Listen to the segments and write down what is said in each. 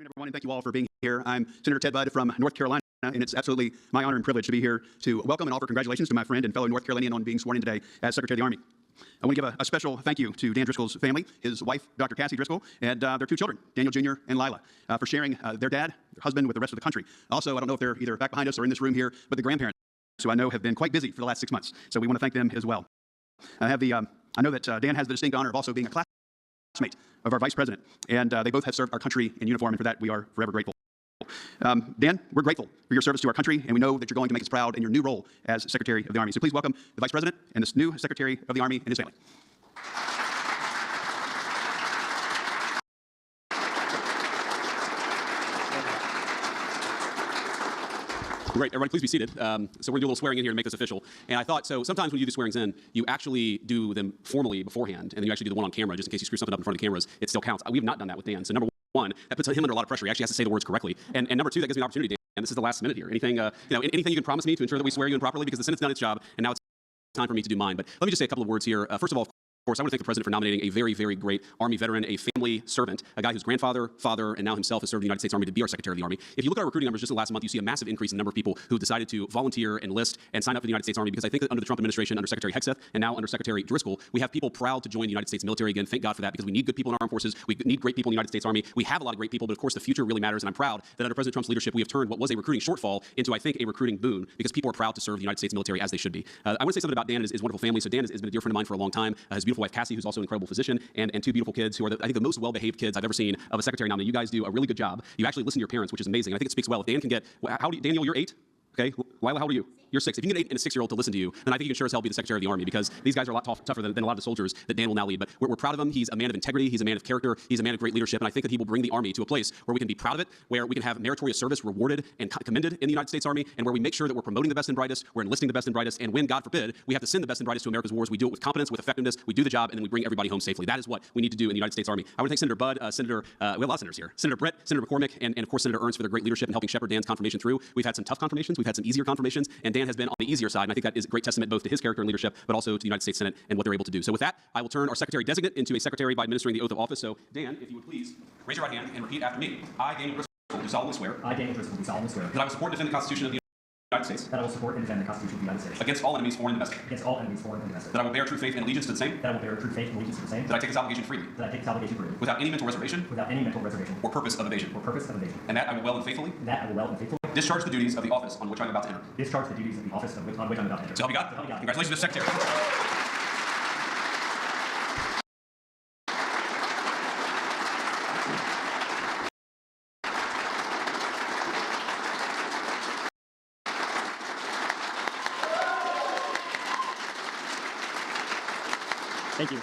afternoon, everyone, and thank you all for being here. I'm Senator Ted Budd from North Carolina, and it's absolutely my honor and privilege to be here to welcome and offer congratulations to my friend and fellow North Carolinian on being sworn in today as Secretary of the Army. I want to give a special thank you to Dan Driscoll's family, his wife, Dr. Cassie Driscoll, and their two children, Daniel Jr. and Lila, for sharing their dad, their husband, with the rest of the country. Also, I don't know if they're either back behind us or in this room here, but the grandparents, who I know have been quite busy for the last 6 months. So we want to thank them as well. I know that Dan has the distinct honor of also being a classmate of our Vice President, and they both have served our country in uniform, and for that we are forever grateful. Dan, we're grateful for your service to our country, and we know that you're going to make us proud in your new role as Secretary of the Army. So please welcome the Vice President and this new Secretary of the Army and his family. Great, everybody please be seated. So we're gonna do a little swearing in here to make this official. And I thought, so sometimes when you do swearings in, you actually do them formally beforehand, and then you actually do the one on camera, just in case you screw something up in front of the cameras, it still counts. We have not done that with Dan. So number one, that puts him under a lot of pressure. He actually has to say the words correctly. And number two, that gives me an opportunity, Dan, and this is the last minute here. Anything, anything you can promise me to ensure that we swear you in properly, because the Senate's done its job, and now it's time for me to do mine. But let me just say a couple of words here. First of all, of course, I want to thank the President for nominating a very, very great Army veteran, a family servant, a guy whose grandfather, father, and now himself has served the United States Army to be our Secretary of the Army. If you look at our recruiting numbers just in the last month, you see a massive increase in the number of people who decided to volunteer, enlist, and sign up for the United States Army, because I think that under the Trump administration, under Secretary Hegseth, and now under Secretary Driscoll, we have people proud to join the United States military again. Thank God for that, because we need good people in our armed forces. We need great people in the United States Army. We have a lot of great people, but of course the future really matters, and I'm proud that under President Trump's leadership, we have turned what was a recruiting shortfall into, I think, a recruiting boon, because people are proud to serve the United States military as they should be. I want to say something about Dan and his wonderful family. So Dan has been a dear friend of mine for a long time. His beautiful wife, Cassie, who's also an incredible physician, and two beautiful kids who are, I think, the most well-behaved kids I've ever seen of a secretary nominee. You guys do a really good job. You actually listen to your parents, which is amazing. I think it speaks well. If Dan can get, Daniel, you're 8? Okay, Lila, how old are you? You're 6. If you can get an 8 and a 6-year-old to listen to you, then I think you can sure as hell be the Secretary of the Army, because these guys are a lot tougher than a lot of the soldiers that Dan will now lead. But we're proud of him. He's a man of integrity. He's a man of character. He's a man of great leadership. And I think that he will bring the Army to a place where we can be proud of it, where we can have meritorious service rewarded and commended in the United States Army, and where we make sure that we're promoting the best and brightest, we're enlisting the best and brightest, and when, God forbid, we have to send the best and brightest to America's wars, we do it with competence, with effectiveness, we do the job, and then we bring everybody home safely. That is what we need to do in the United States Army. I want to thank Senator Budd, we have a lot of senators here, Senator Brett, Senator McCormick, and of course Senator Ernst for their great leadership in helping shepherd Dan's confirmation through. We've had some tough confirmations, we've had some easier confirmations, and Dan has been on the easier side, and I think that is a great testament both to his character and leadership, but also to the United States Senate and what they're able to do. So with that, I will turn our Secretary Designate into a Secretary by administering the oath of office. So Dan, if you would please raise your right hand and repeat after me. I, Daniel Driscoll, do solemnly swear. I, Daniel Driscoll, do solemnly swear. That I will support and defend the Constitution of the United States. That I will support and defend the Constitution of the United States. Against all enemies, foreign and domestic. Against all enemies, foreign and domestic. That I will bear true faith and allegiance to the same. That I will bear true faith and allegiance to the same. That I take this obligation freely. That I take this obligation freely. Without any mental reservation. Without any mental reservation. Or purpose of evasion. Or purpose of evasion. And that I will well and faithfully. That I will well and faithfully. Discharge the duties of the office on which I am about to enter. Discharge the duties of the office on which I'm about to enter. So help me God. So help me God. Congratulations, Mr. Secretary. Thank you.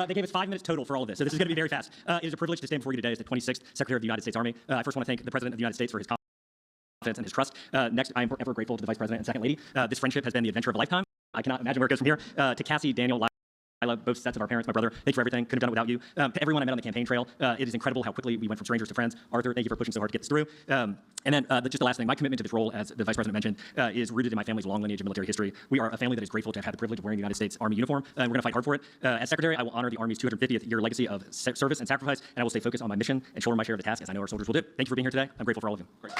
They gave us 5 minutes total for all of this, so this is going to be very fast. It is a privilege to stand before you today as the 26th Secretary of the United States Army. I first want to thank the President of the United States for his confidence and his trust. Next, I am forever grateful to the Vice President and Second Lady. This friendship has been the adventure of a lifetime. I cannot imagine where it goes from here. To Cassie, Daniel, Lila, both sets of our parents, my brother, thanks for everything. Couldn't have done it without you. To everyone I met on the campaign trail, it is incredible how quickly we went from strangers to friends. Arthur, thank you for pushing so hard to get this through. And then just the last thing, my commitment to this role, as the Vice President mentioned, is rooted in my family's long lineage of military history. We are a family that is grateful to have had the privilege of wearing the United States Army uniform, and we're going to fight hard for it. As Secretary, I will honor the Army's 250th year legacy of service and sacrifice, and I will stay focused on my mission and shoulder my share of the task, as I know our soldiers will do. Thank you for being here today. I'm grateful for all of you. Great.